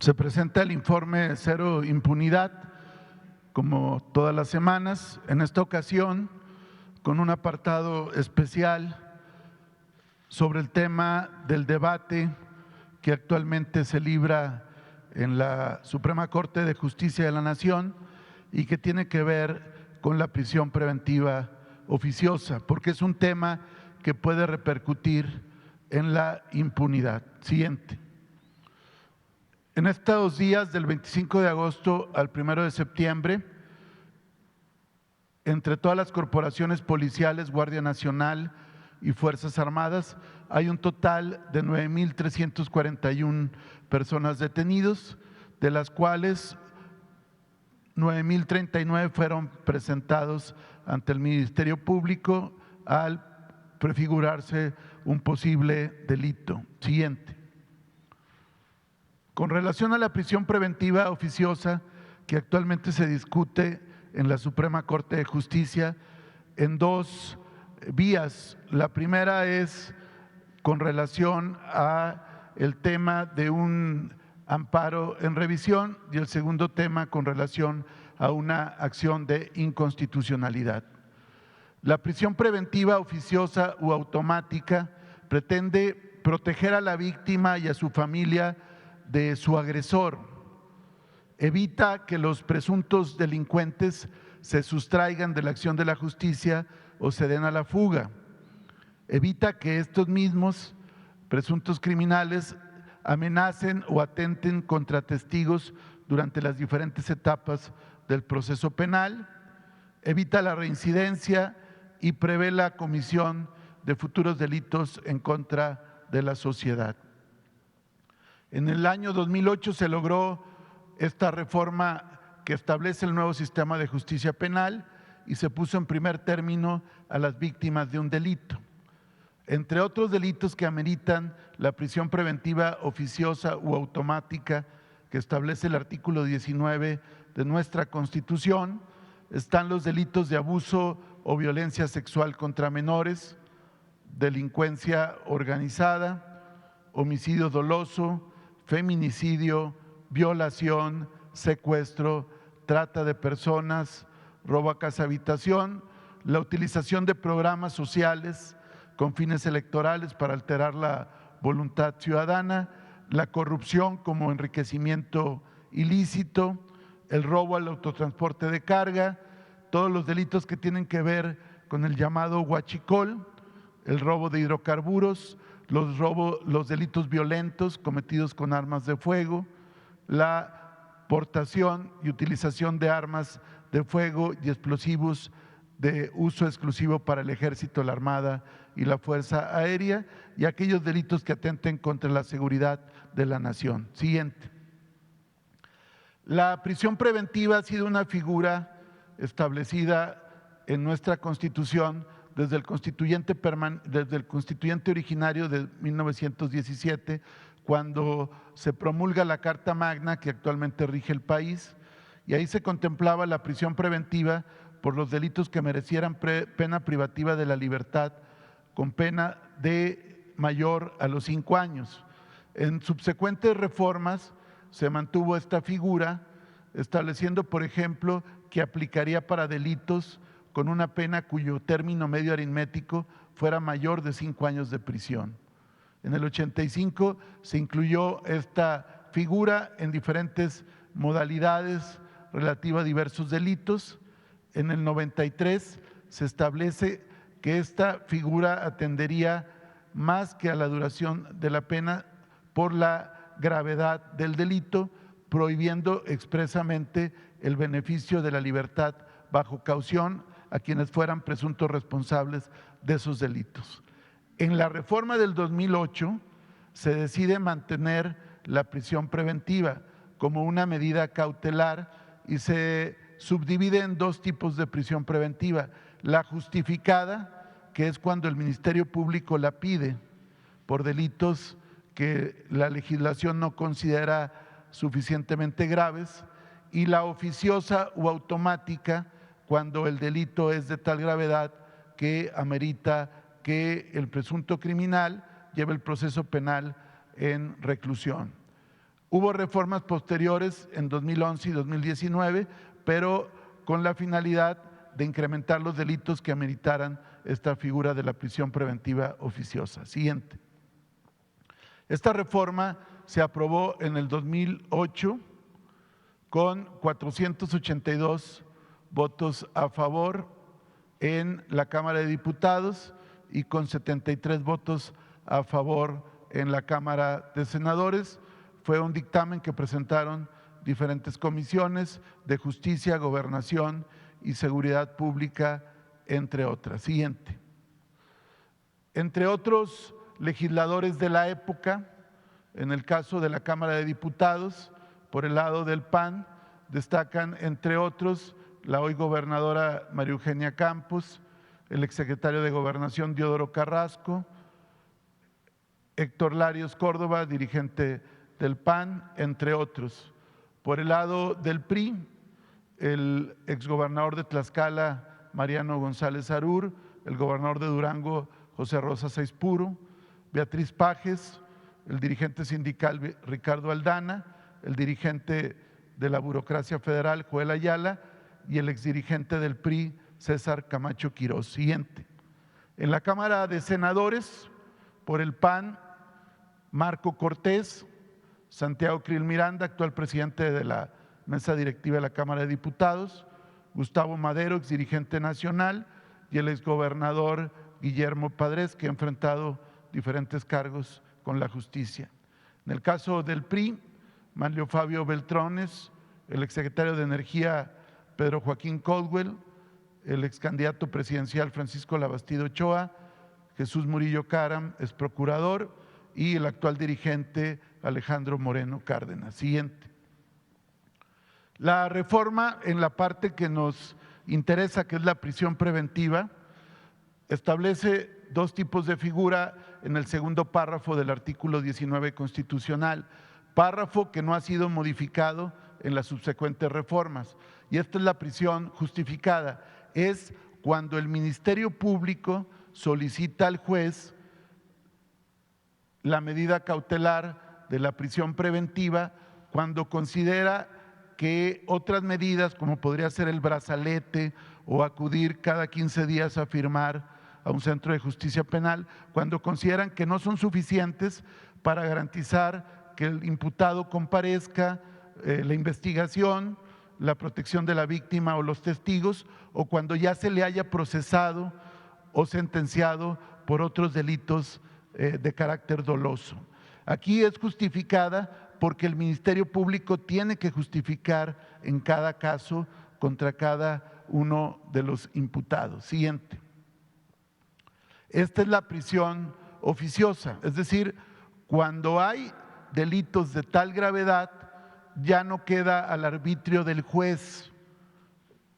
Se presenta el informe Cero Impunidad, como todas las semanas, en esta ocasión con un apartado especial sobre el tema del debate que actualmente se libra en la Suprema Corte de Justicia de la Nación y que tiene que ver con la prisión preventiva oficiosa, porque es un tema que puede repercutir en la impunidad. Siguiente. En estos días, del 25 de agosto al 1 de septiembre, entre todas las corporaciones policiales, Guardia Nacional y Fuerzas Armadas, hay un total de 9,341 personas detenidos, de las cuales 9,039 fueron presentados ante el Ministerio Público al prefigurarse un posible delito. Siguiente. Con relación a la prisión preventiva oficiosa, que actualmente se discute en la Suprema Corte de Justicia en dos vías. La primera es con relación a el tema de un amparo en revisión y el segundo tema con relación a una acción de inconstitucionalidad. La prisión preventiva oficiosa u automática pretende proteger a la víctima y a su familia de su agresor. Evita que los presuntos delincuentes se sustraigan de la acción de la justicia o se den a la fuga. Evita que estos mismos presuntos criminales amenacen o atenten contra testigos durante las diferentes etapas del proceso penal. Evita la reincidencia y prevé la comisión de futuros delitos en contra de la sociedad. En el año 2008 se logró esta reforma que establece el nuevo sistema de justicia penal y se puso en primer término a las víctimas de un delito. Entre otros delitos que ameritan la prisión preventiva oficiosa u automática que establece el artículo 19 de nuestra Constitución, están los delitos de abuso o violencia sexual contra menores, delincuencia organizada, homicidio doloso, feminicidio, violación, secuestro, trata de personas, robo a casa habitación, la utilización de programas sociales con fines electorales para alterar la voluntad ciudadana, la corrupción como enriquecimiento ilícito, el robo al autotransporte de carga, todos los delitos que tienen que ver con el llamado huachicol, el robo de hidrocarburos, los delitos violentos cometidos con armas de fuego, la portación y utilización de armas de fuego y explosivos de uso exclusivo para el Ejército, la Armada y la Fuerza Aérea, y aquellos delitos que atenten contra la seguridad de la nación. Siguiente. La prisión preventiva ha sido una figura establecida en nuestra Constitución desde el constituyente originario de 1917, cuando se promulga la Carta Magna que actualmente rige el país, y ahí se contemplaba la prisión preventiva por los delitos que merecieran pena privativa de la libertad con pena de mayor a los 5 años. En subsecuentes reformas se mantuvo esta figura, estableciendo, por ejemplo, que aplicaría para delitos con una pena cuyo término medio aritmético fuera mayor de 5 años de prisión. En el 85 se incluyó esta figura en diferentes modalidades relativas a diversos delitos. En el 93 se establece que esta figura atendería más que a la duración de la pena por la gravedad del delito, prohibiendo expresamente el beneficio de la libertad bajo caución a quienes fueran presuntos responsables de esos delitos. En la reforma del 2008 se decide mantener la prisión preventiva como una medida cautelar y se subdivide en dos tipos de prisión preventiva. La justificada, que es cuando el Ministerio Público la pide por delitos que la legislación no considera suficientemente graves, y la oficiosa u automática, cuando el delito es de tal gravedad que amerita que el presunto criminal lleve el proceso penal en reclusión. Hubo reformas posteriores en 2011 y 2019, pero con la finalidad de incrementar los delitos que ameritaran esta figura de la prisión preventiva oficiosa. Siguiente. Esta reforma se aprobó en el 2008 con 482 votos a favor en la Cámara de Diputados y con 73 votos a favor en la Cámara de Senadores. Fue un dictamen que presentaron diferentes comisiones de Justicia, Gobernación y Seguridad Pública, entre otras. Siguiente. Entre otros legisladores de la época, en el caso de la Cámara de Diputados, por el lado del PAN, destacan, entre otros, la hoy gobernadora María Eugenia Campos, el exsecretario de Gobernación Diodoro Carrasco, Héctor Larios Córdoba, dirigente del PAN, entre otros. Por el lado del PRI, el exgobernador de Tlaxcala, Mariano González Arur, el gobernador de Durango, José Rosa Saizpuro, Beatriz Pajes, el dirigente sindical Ricardo Aldana, el dirigente de la burocracia federal, Joel Ayala, y el exdirigente del PRI, César Camacho Quirós. Siguiente. En la Cámara de Senadores, por el PAN, Marco Cortés, Santiago Krill Miranda, actual presidente de la mesa directiva de la Cámara de Diputados, Gustavo Madero, exdirigente nacional, y el exgobernador Guillermo Padres, que ha enfrentado diferentes cargos con la justicia. En el caso del PRI, Manlio Fabio Beltrones, el exsecretario de Energía Pedro Joaquín Caldwell, el excandidato presidencial Francisco Labastida Ochoa, Jesús Murillo Caram, ex procurador, y el actual dirigente Alejandro Moreno Cárdenas. Siguiente. La reforma en la parte que nos interesa, que es la prisión preventiva, establece dos tipos de figura en el segundo párrafo del artículo 19 constitucional, párrafo que no ha sido modificado en las subsecuentes reformas. Y esta es la prisión justificada. Es cuando el Ministerio Público solicita al juez la medida cautelar de la prisión preventiva cuando considera que otras medidas, como podría ser el brazalete o acudir cada 15 días a firmar a un centro de justicia penal, cuando consideran que no son suficientes para garantizar que el imputado comparezca, la investigación, la protección de la víctima o los testigos, o cuando ya se le haya procesado o sentenciado por otros delitos de carácter doloso. Aquí es justificada porque el Ministerio Público tiene que justificar en cada caso contra cada uno de los imputados. Siguiente. Esta es la prisión oficiosa, es decir, cuando hay delitos de tal gravedad, ya no queda al arbitrio del juez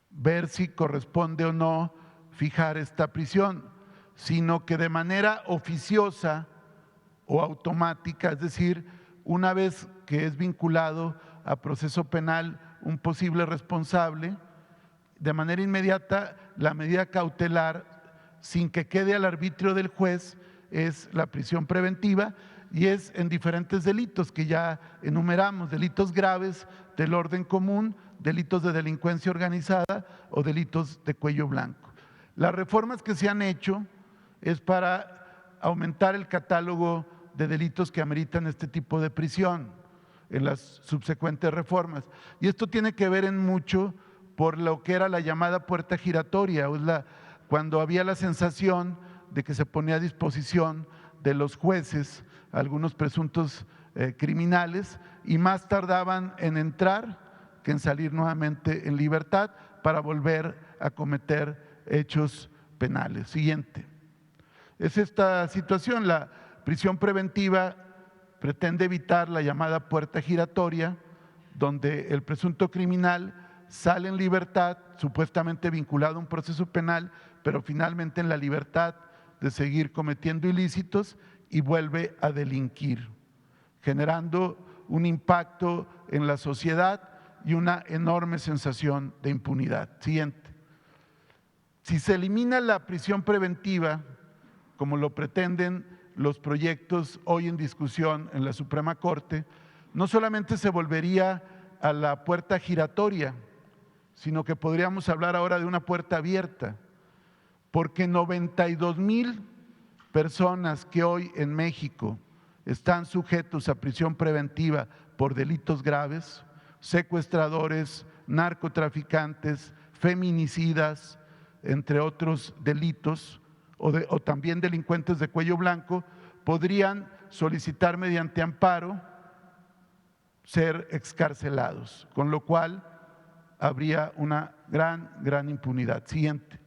ver si corresponde o no fijar esta prisión, sino que de manera oficiosa o automática, es decir, una vez que es vinculado a proceso penal un posible responsable, de manera inmediata la medida cautelar, sin que quede al arbitrio del juez, es la prisión preventiva, y es en diferentes delitos que ya enumeramos: delitos graves del orden común, delitos de delincuencia organizada o delitos de cuello blanco. Las reformas que se han hecho es para aumentar el catálogo de delitos que ameritan este tipo de prisión en las subsecuentes reformas. Y esto tiene que ver en mucho por lo que era la llamada puerta giratoria, o cuando había la sensación de que se ponía a disposición de los jueces algunos presuntos criminales y más tardaban en entrar que en salir nuevamente en libertad para volver a cometer hechos penales. Siguiente. Es esta situación, la prisión preventiva pretende evitar la llamada puerta giratoria, donde el presunto criminal sale en libertad, supuestamente vinculado a un proceso penal, pero finalmente en la libertad de seguir cometiendo ilícitos y vuelve a delinquir, generando un impacto en la sociedad y una enorme sensación de impunidad. Siguiente. Si se elimina la prisión preventiva, como lo pretenden los proyectos hoy en discusión en la Suprema Corte, no solamente se volvería a la puerta giratoria, sino que podríamos hablar ahora de una puerta abierta, porque 92,000 personas que hoy en México están sujetos a prisión preventiva por delitos graves, secuestradores, narcotraficantes, feminicidas, entre otros delitos, o también delincuentes de cuello blanco, podrían solicitar mediante amparo ser excarcelados, con lo cual habría una gran impunidad. Siguiente.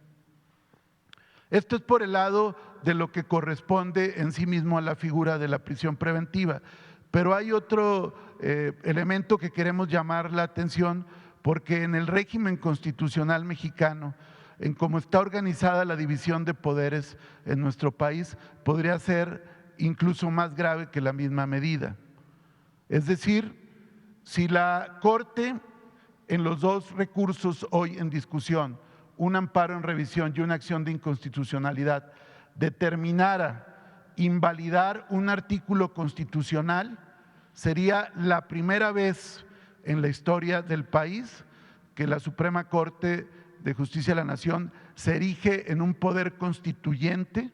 Esto es por el lado de lo que corresponde en sí mismo a la figura de la prisión preventiva, pero hay otro elemento que queremos llamar la atención, porque en el régimen constitucional mexicano, en cómo está organizada la división de poderes en nuestro país, podría ser incluso más grave que la misma medida. Es decir, si la Corte, en los dos recursos hoy en discusión, un amparo en revisión y una acción de inconstitucionalidad, determinara invalidar un artículo constitucional, sería la primera vez en la historia del país que la Suprema Corte de Justicia de la Nación se erige en un poder constituyente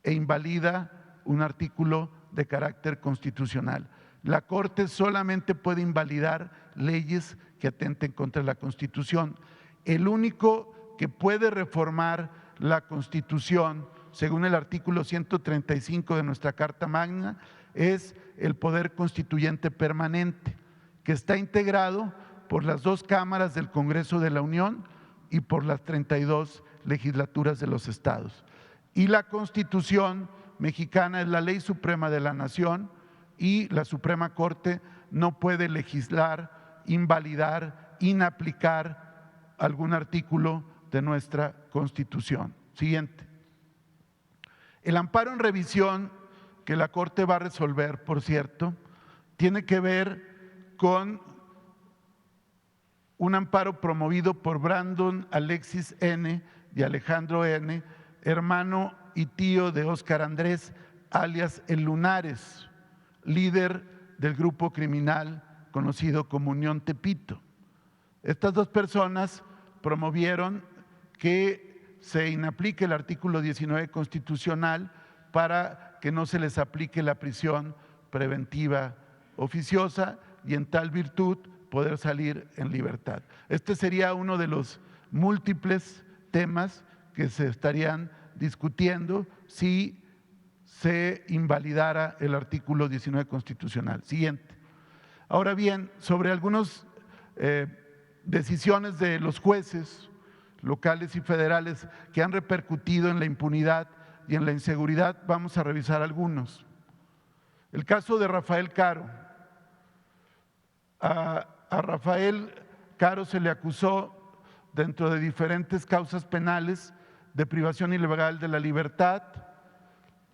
e invalida un artículo de carácter constitucional. La Corte solamente puede invalidar leyes que atenten contra la Constitución. El único que puede reformar la Constitución, según el artículo 135 de nuestra Carta Magna, es el Poder Constituyente Permanente, que está integrado por las dos cámaras del Congreso de la Unión y por las 32 legislaturas de los estados. Y la Constitución mexicana es la ley suprema de la nación y la Suprema Corte no puede legislar, invalidar, inaplicar algún artículo de nuestra Constitución. Siguiente. El amparo en revisión que la Corte va a resolver, por cierto, tiene que ver con un amparo promovido por Brandon Alexis N. y Alejandro N., hermano y tío de Óscar Andrés, alias El Lunares, líder del grupo criminal conocido como Unión Tepito. Estas dos personas promovieron que se inaplique el artículo 19 constitucional para que no se les aplique la prisión preventiva oficiosa y en tal virtud poder salir en libertad. Este sería uno de los múltiples temas que se estarían discutiendo si se invalidara el artículo 19 constitucional. Siguiente. Ahora bien, sobre algunas decisiones de los jueces locales y federales que han repercutido en la impunidad y en la inseguridad, vamos a revisar algunos. El caso de Rafael Caro. A Rafael Caro se le acusó dentro de diferentes causas penales de privación ilegal de la libertad,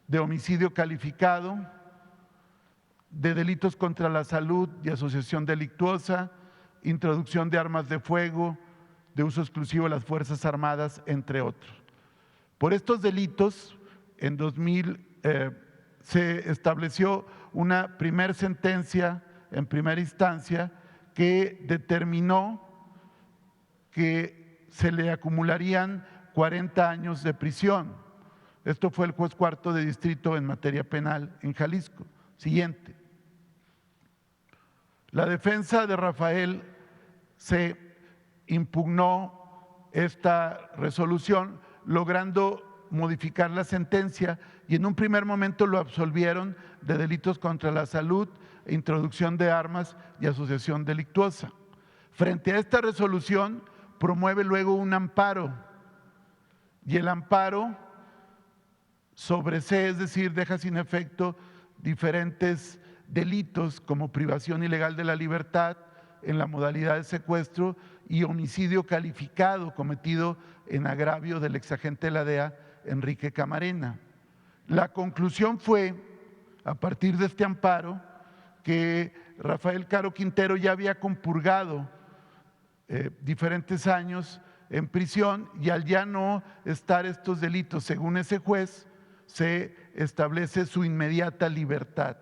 de homicidio calificado, de delitos contra la salud y asociación delictuosa, introducción de armas de fuego, de uso exclusivo de las Fuerzas Armadas, entre otros. Por estos delitos, en 2000 se estableció una primera sentencia en primera instancia que determinó que se le acumularían 40 años de prisión. Esto fue el juez cuarto de distrito en materia penal en Jalisco. Siguiente. La defensa de Rafael se impugnó esta resolución, logrando modificar la sentencia y en un primer momento lo absolvieron de delitos contra la salud, introducción de armas y asociación delictuosa. Frente a esta resolución promueve luego un amparo y el amparo sobresee, es decir, deja sin efecto diferentes delitos como privación ilegal de la libertad en la modalidad de secuestro y homicidio calificado cometido en agravio del exagente de la DEA, Enrique Camarena. La conclusión fue, a partir de este amparo, que Rafael Caro Quintero ya había compurgado diferentes años en prisión y al ya no estar estos delitos, según ese juez, se establece su inmediata libertad.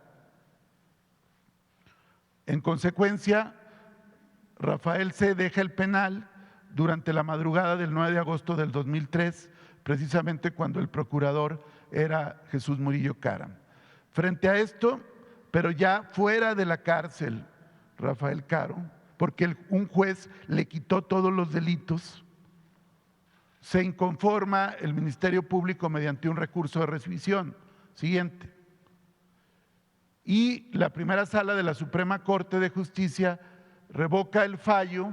En consecuencia, Rafael C. deja el penal durante la madrugada del 9 de agosto del 2003, precisamente cuando el procurador era Jesús Murillo Caram. Frente a esto, pero ya fuera de la cárcel, Rafael Caro, porque un juez le quitó todos los delitos, se inconforma el Ministerio Público mediante un recurso de rescisión. Siguiente. Y la primera sala de la Suprema Corte de Justicia revoca el fallo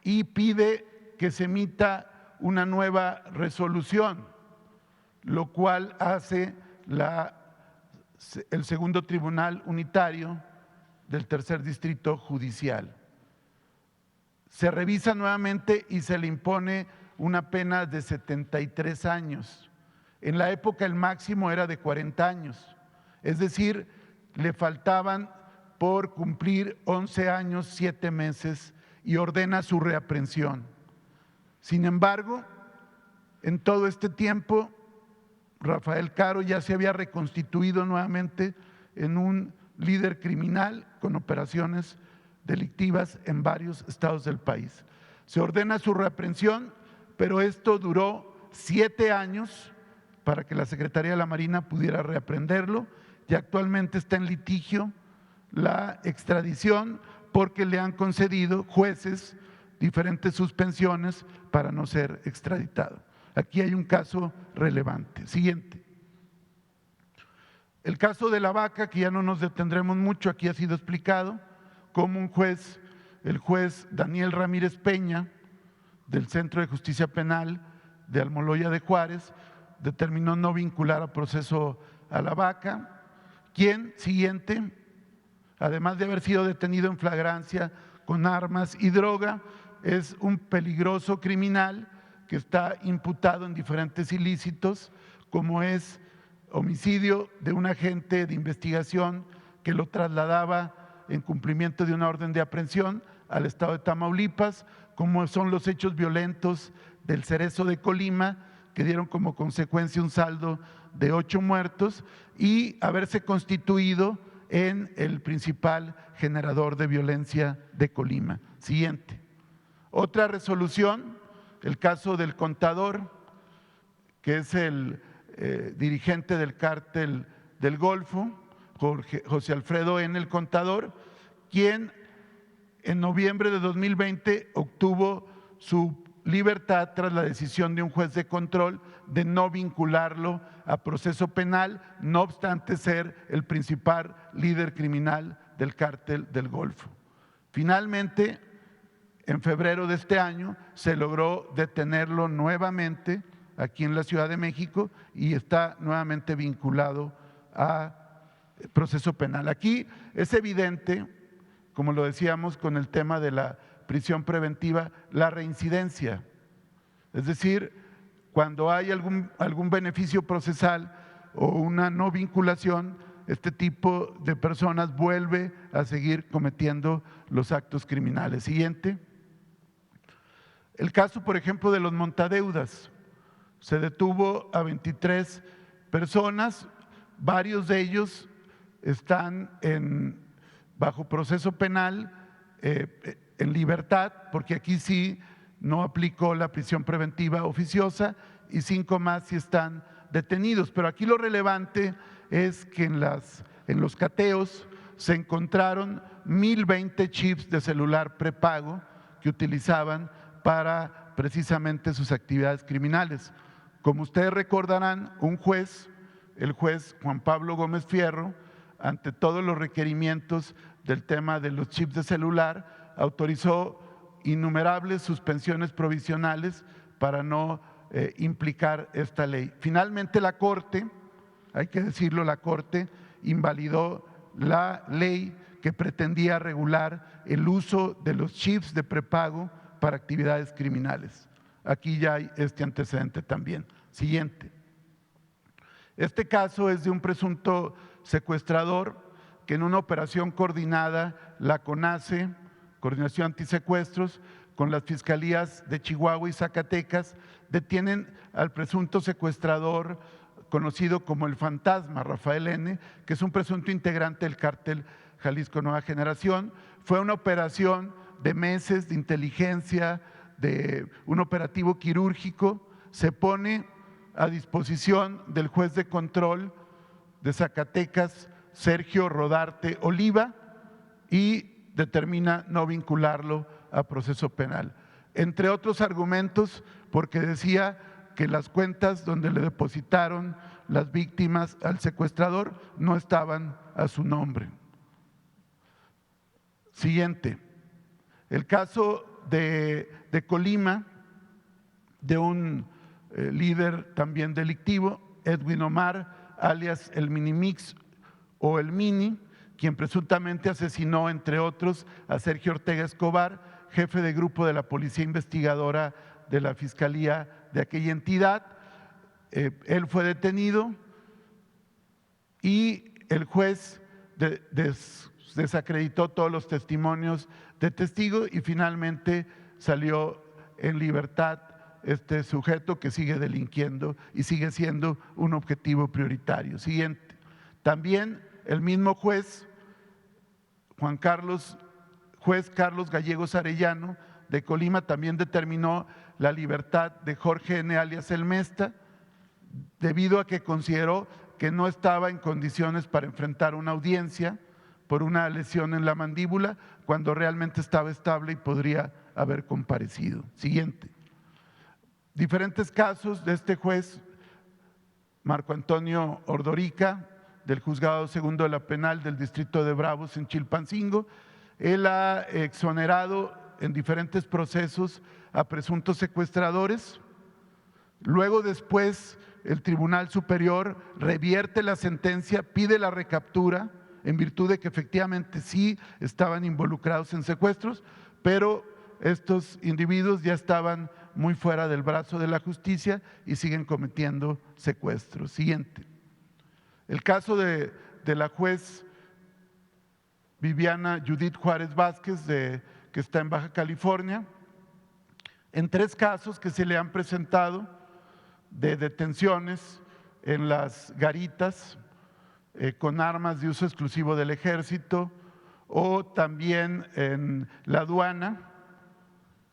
y pide que se emita una nueva resolución, lo cual hace el segundo tribunal unitario del tercer distrito judicial. Se revisa nuevamente y se le impone una pena de 73 años. En la época el máximo era de 40 años, es decir, le faltaban por cumplir 11 años, 7 meses y ordena su reaprehensión. Sin embargo, en todo este tiempo, Rafael Caro ya se había reconstituido nuevamente en un líder criminal con operaciones delictivas en varios estados del país. Se ordena su reaprehensión, pero esto duró 7 años para que la Secretaría de la Marina pudiera reaprenderlo y actualmente está en litigio la extradición porque le han concedido jueces diferentes suspensiones para no ser extraditado. Aquí hay un caso relevante. Siguiente. El caso de la vaca, que ya no nos detendremos mucho, aquí ha sido explicado cómo el juez Daniel Ramírez Peña, del Centro de Justicia Penal de Almoloya de Juárez, determinó no vincular a proceso a la vaca, quien, siguiente, además de haber sido detenido en flagrancia con armas y droga, es un peligroso criminal que está imputado en diferentes ilícitos, como es homicidio de un agente de investigación que lo trasladaba en cumplimiento de una orden de aprehensión al estado de Tamaulipas, como son los hechos violentos del Cerezo de Colima, que dieron como consecuencia un saldo de 8 muertos, y haberse constituido en el principal generador de violencia de Colima. Siguiente. Otra resolución, el caso del contador, que es el dirigente del cártel del Golfo, José Alfredo N. el Contador, quien en noviembre de 2020 obtuvo su libertad tras la decisión de un juez de control de no vincularlo a proceso penal, no obstante ser el principal líder criminal del cártel del Golfo. Finalmente, en febrero de este año, se logró detenerlo nuevamente aquí en la Ciudad de México y está nuevamente vinculado a proceso penal. Aquí es evidente, como lo decíamos con el tema de la prisión preventiva, la reincidencia. Es decir, cuando hay algún beneficio procesal o una no vinculación, este tipo de personas vuelve a seguir cometiendo los actos criminales. Siguiente. El caso, por ejemplo, de los montadeudas. Se detuvo a 23 personas, varios de ellos están bajo proceso penal, en libertad, porque aquí sí no aplicó la prisión preventiva oficiosa, y 5 más sí están detenidos. Pero aquí lo relevante es que en los cateos se encontraron 1,020 chips de celular prepago que utilizaban para precisamente sus actividades criminales. Como ustedes recordarán, el juez Juan Pablo Gómez Fierro, ante todos los requerimientos del tema de los chips de celular, autorizó innumerables suspensiones provisionales para no implicar esta ley. Finalmente la Corte, hay que decirlo, la Corte invalidó la ley que pretendía regular el uso de los chips de prepago para actividades criminales. Aquí ya hay este antecedente también. Siguiente. Este caso es de un presunto secuestrador que en una operación coordinada, la CONACE, Coordinación Antisecuestros, con las fiscalías de Chihuahua y Zacatecas, detienen al presunto secuestrador conocido como el Fantasma, Rafael N., que es un presunto integrante del cártel Jalisco Nueva Generación. Fue una operación de meses de inteligencia, de un operativo quirúrgico. Se pone a disposición del juez de control de Zacatecas, Sergio Rodarte Oliva, y determina no vincularlo a proceso penal. Entre otros argumentos, porque decía que las cuentas donde le depositaron las víctimas al secuestrador no estaban a su nombre. Siguiente, el caso de Colima, de un líder también delictivo, Edwin Omar, alias el Minimix o el Mini, quien presuntamente asesinó, entre otros, a Sergio Ortega Escobar, jefe de grupo de la Policía Investigadora de la Fiscalía de aquella entidad. Él fue detenido y el juez desacreditó todos los testimonios de testigos y finalmente salió en libertad este sujeto que sigue delinquiendo y sigue siendo un objetivo prioritario. Siguiente. También el mismo juez, juez Carlos Gallegos Arellano de Colima, también determinó la libertad de Jorge N. alias El Mesta, debido a que consideró que no estaba en condiciones para enfrentar una audiencia por una lesión en la mandíbula, cuando realmente estaba estable y podría haber comparecido. Siguiente. Diferentes casos de este juez, Marco Antonio Ordorica, del Juzgado Segundo de la Penal del Distrito de Bravos en Chilpancingo. Él ha exonerado en diferentes procesos a presuntos secuestradores. Luego, después, el Tribunal Superior revierte la sentencia, pide la recaptura en virtud de que efectivamente sí estaban involucrados en secuestros, pero estos individuos ya estaban muy fuera del brazo de la justicia y siguen cometiendo secuestros. Siguiente. El caso de la juez Viviana Judith Juárez Vázquez, que está en Baja California, en 3 casos que se le han presentado de detenciones en las garitas con armas de uso exclusivo del ejército, o también en la aduana,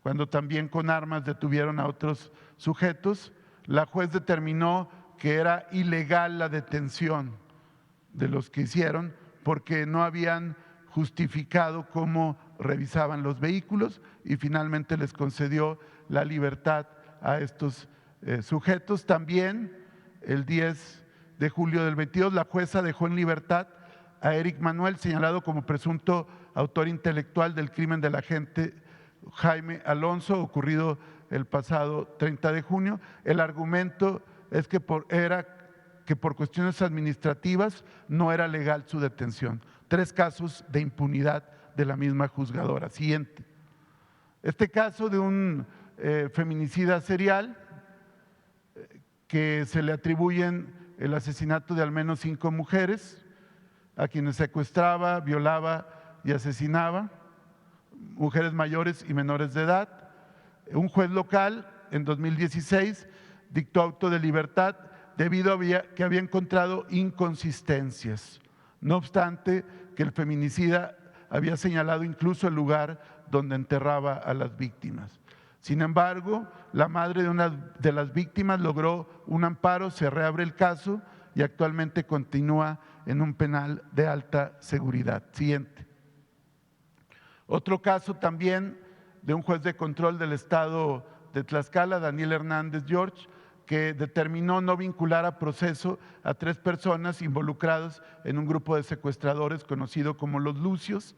cuando también con armas detuvieron a otros sujetos. La juez determinó que era ilegal la detención de los que hicieron porque no habían justificado cómo revisaban los vehículos y finalmente les concedió la libertad a estos sujetos. También el 10 de julio del 22 la jueza dejó en libertad a Eric Manuel, señalado como presunto autor intelectual del crimen del agente Jaime Alonso, ocurrido el pasado 30 de junio. El argumento es que por cuestiones administrativas no era legal su detención. 3 casos de impunidad de la misma juzgadora. Siguiente. Este caso de un feminicida serial que se le atribuyen el asesinato de al menos 5 mujeres, a quienes secuestraba, violaba y asesinaba, mujeres mayores y menores de edad. Un juez local en 2016 dictó auto de libertad debido a que había encontrado inconsistencias. No obstante, que el feminicida había señalado incluso el lugar donde enterraba a las víctimas. Sin embargo, la madre de una de las víctimas logró un amparo, se reabre el caso y actualmente continúa en un penal de alta seguridad. Siguiente. Otro caso también de un juez de control del estado de Tlaxcala, Daniel Hernández George, que determinó no vincular a proceso a 3 personas involucradas en un grupo de secuestradores conocido como los Lucios.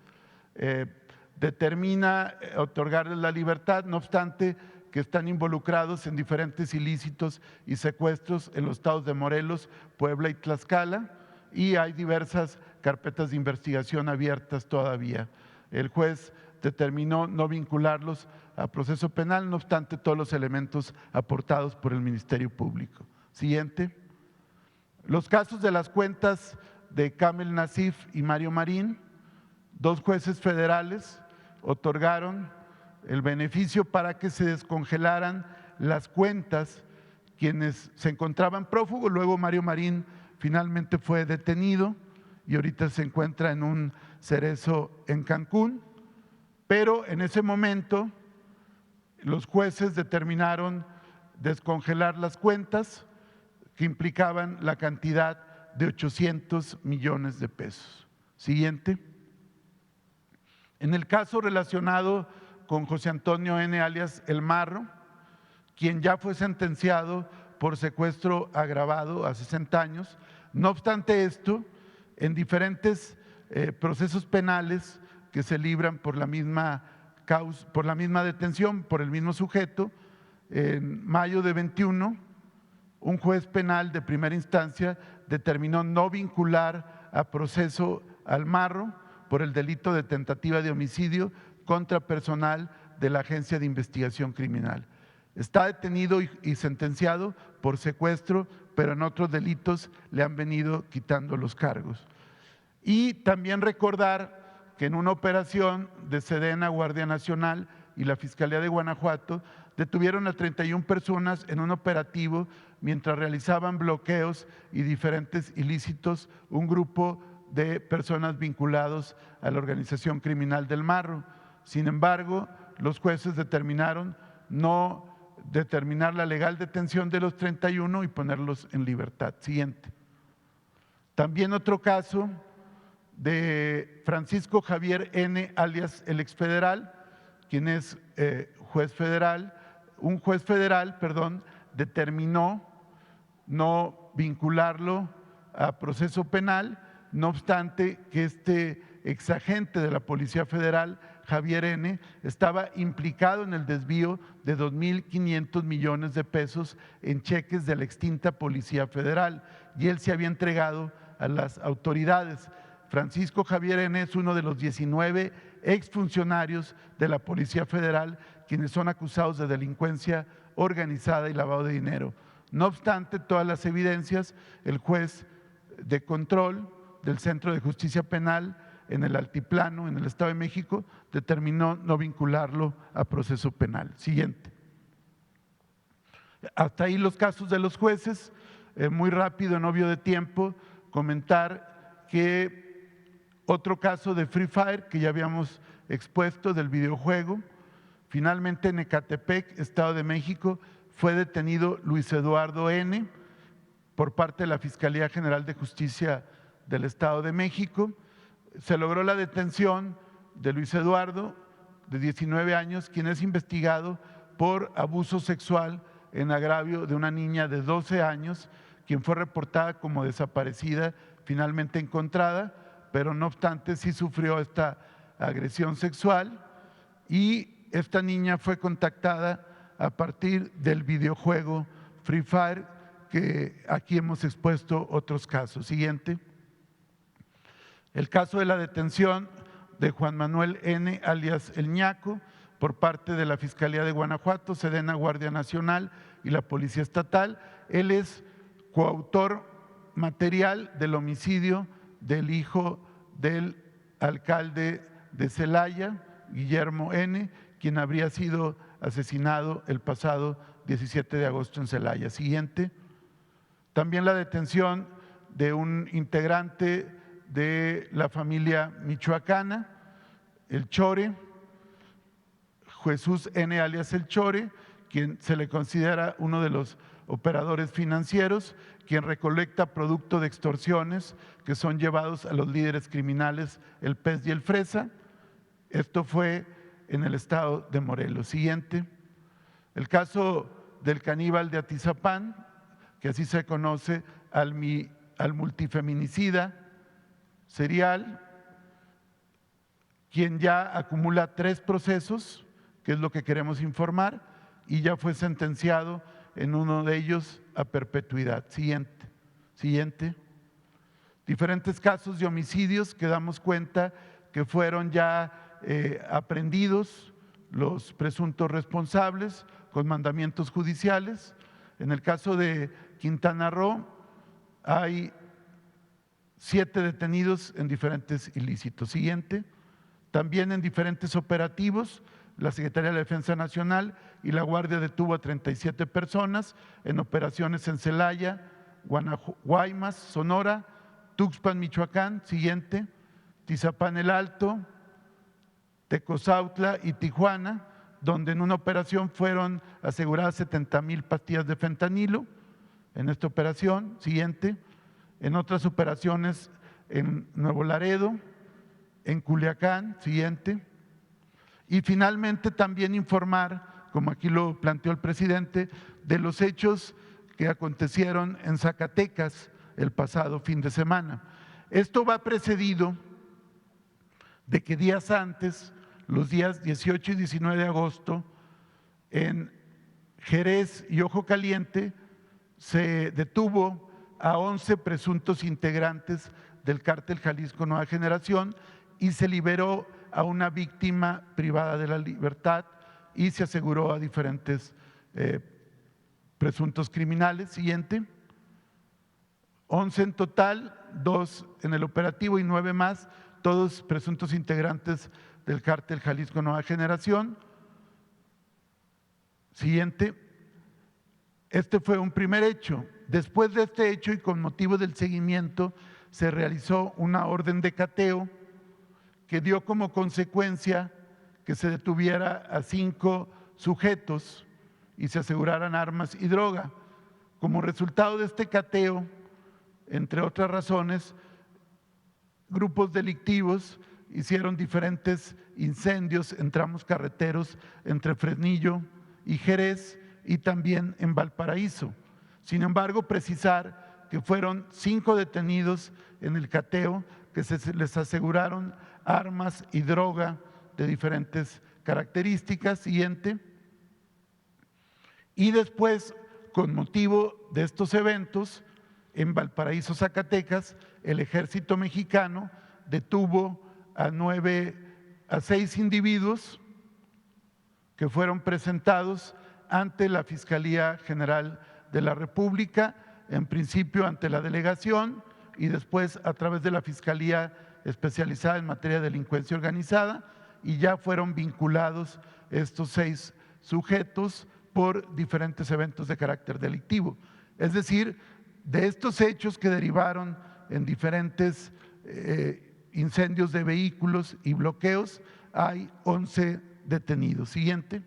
Determina otorgarles la libertad, no obstante que están involucrados en diferentes ilícitos y secuestros en los estados de Morelos, Puebla y Tlaxcala, y hay diversas carpetas de investigación abiertas todavía. El juez determinó no vincularlos a proceso penal, no obstante todos los elementos aportados por el Ministerio Público. Siguiente. Los casos de las cuentas de Kamel Nasif y Mario Marín, 2 jueces federales otorgaron el beneficio para que se descongelaran las cuentas quienes se encontraban prófugos. Luego Mario Marín finalmente fue detenido y ahorita se encuentra en un cerezo en Cancún, pero en ese momento los jueces determinaron descongelar las cuentas que implicaban la cantidad de 800 millones de pesos. Siguiente. En el caso relacionado con José Antonio N. alias El Marro, quien ya fue sentenciado por secuestro agravado a 60 años, no obstante esto, en diferentes procesos penales que se libran por la misma causa, por la misma detención, por el mismo sujeto, en mayo de 21, un juez penal de primera instancia determinó no vincular a proceso al Marro por el delito de tentativa de homicidio contra personal de la Agencia de Investigación Criminal. Está detenido y sentenciado por secuestro, pero en otros delitos le han venido quitando los cargos. Y también recordar que en una operación de Sedena, Guardia Nacional y la Fiscalía de Guanajuato detuvieron a 31 personas en un operativo mientras realizaban bloqueos y diferentes ilícitos, un grupo de personas vinculados a la organización criminal del Marro. Sin embargo, los jueces determinaron no determinar la legal detención de los 31 y ponerlos en libertad. Siguiente. También otro caso de Francisco Javier N. alias el exfederal, quien es un juez federal, determinó no vincularlo a proceso penal, no obstante que este exagente de la Policía Federal, Javier N., estaba implicado en el desvío de 2.500 millones de pesos en cheques de la extinta Policía Federal y él se había entregado a las autoridades. Francisco Javier N. es uno de los 19 exfuncionarios de la Policía Federal quienes son acusados de delincuencia organizada y lavado de dinero. No obstante todas las evidencias, el juez de control del Centro de Justicia Penal en el Altiplano, en el Estado de México, determinó no vincularlo a proceso penal. Siguiente. Hasta ahí los casos de los jueces. Muy rápido, en obvio de tiempo, comentar que otro caso de Free Fire que ya habíamos expuesto del videojuego, finalmente en Ecatepec, Estado de México, fue detenido Luis Eduardo N. por parte de la Fiscalía General de Justicia del Estado de México. Se logró la detención de Luis Eduardo, de 19 años, quien es investigado por abuso sexual en agravio de una niña de 12 años, quien fue reportada como desaparecida, finalmente encontrada, pero no obstante sí sufrió esta agresión sexual y esta niña fue contactada a partir del videojuego Free Fire, que aquí hemos expuesto otros casos. Siguiente. El caso de la detención de Juan Manuel N. alias El Ñaco por parte de la Fiscalía de Guanajuato, Sedena, Guardia Nacional y la Policía Estatal. Él es coautor material del homicidio del hijo del alcalde de Celaya, Guillermo N., quien habría sido asesinado el pasado 17 de agosto en Celaya. Siguiente. También la detención de un integrante de la familia michoacana, el Chore, Jesús N. alias el Chore, quien se le considera uno de los operadores financieros, quien recolecta producto de extorsiones que son llevados a los líderes criminales, el Pez y el Fresa. Esto fue en el estado de Morelos. Siguiente. El caso del caníbal de Atizapán, que así se conoce al multifeminicida serial, quien ya acumula 3 procesos, que es lo que queremos informar, y ya fue sentenciado en uno de ellos a perpetuidad. Siguiente. Diferentes casos de homicidios que damos cuenta que fueron ya aprehendidos los presuntos responsables con mandamientos judiciales. En el caso de Quintana Roo hay 7 detenidos en diferentes ilícitos. Siguiente. También en diferentes operativos, la Secretaría de la Defensa Nacional y la Guardia detuvo a 37 personas en operaciones en Celaya, Guaymas, Sonora, Tuxpan, Michoacán, siguiente, Tizapán el Alto, Tecozautla y Tijuana, donde en una operación fueron aseguradas 70,000 pastillas de fentanilo, en esta operación, siguiente, en otras operaciones en Nuevo Laredo, en Culiacán, siguiente, y finalmente también informar, como aquí lo planteó el presidente, de los hechos que acontecieron en Zacatecas el pasado fin de semana. Esto va precedido de que días antes, los días 18 y 19 de agosto, en Jerez y Ojo Caliente, se detuvo a 11 presuntos integrantes del cártel Jalisco Nueva Generación y se liberó a una víctima privada de la libertad y se aseguró a diferentes presuntos criminales. Siguiente. 11 en total, 2 en el operativo y 9 más, todos presuntos integrantes del cártel Jalisco Nueva Generación. Siguiente. Este fue un primer hecho. Después de este hecho y con motivo del seguimiento, se realizó una orden de cateo que dio como consecuencia que se detuviera a 5 sujetos y se aseguraran armas y droga. Como resultado de este cateo, entre otras razones, grupos delictivos hicieron diferentes incendios en tramos carreteros entre Fresnillo y Jerez y también en Valparaíso. Sin embargo, precisar que fueron 5 detenidos en el cateo que se les aseguraron armas y droga de diferentes características. Siguiente. Y después, con motivo de estos eventos, en Valparaíso, Zacatecas, el ejército mexicano detuvo a 6 individuos que fueron presentados ante la Fiscalía General de la República, en principio ante la delegación y después a través de la Fiscalía Especializada en Materia de Delincuencia Organizada, y ya fueron vinculados estos 6 sujetos por diferentes eventos de carácter delictivo. Es decir, de estos hechos que derivaron en diferentes incendios de vehículos y bloqueos, hay 11 detenidos. Siguiente.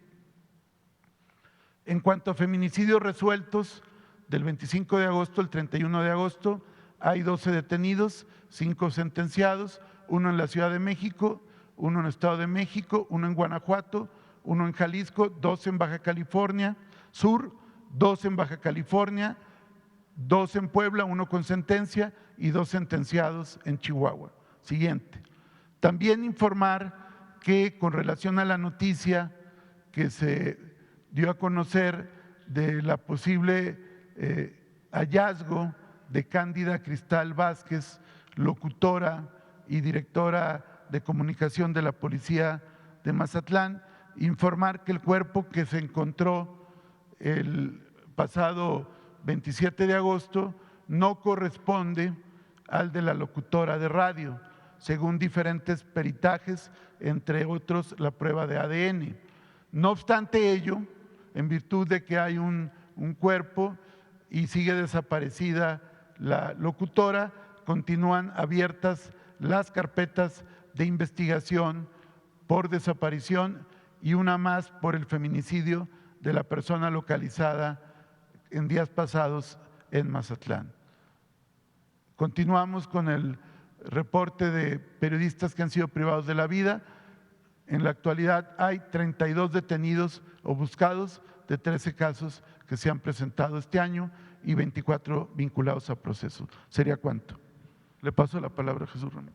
En cuanto a feminicidios resueltos, del 25 de agosto al 31 de agosto, hay 12 detenidos, 5 sentenciados, 1 en la Ciudad de México, 1 en el Estado de México, 1 en Guanajuato, 1 en Jalisco, 2 en Baja California Sur, 2 en Baja California, 2 en Puebla, 1 con sentencia y 2 sentenciados en Chihuahua. Siguiente. También informar que con relación a la noticia que se dio a conocer de la posible hallazgo de Cándida Cristal Vázquez, locutora y directora de comunicación de la Policía de Mazatlán, informar que el cuerpo que se encontró el pasado 27 de agosto no corresponde al de la locutora de radio, según diferentes peritajes, entre otros la prueba de ADN. No obstante ello, en virtud de que hay un cuerpo y sigue desaparecida la locutora, continúan abiertas las carpetas de investigación por desaparición y una más por el feminicidio de la persona localizada en días pasados en Mazatlán. Continuamos con el reporte de periodistas que han sido privados de la vida. En la actualidad hay 32 detenidos o buscados de 13 casos que se han presentado este año y 24 vinculados a proceso. ¿Sería cuánto? Le paso la palabra a Jesús Ramón.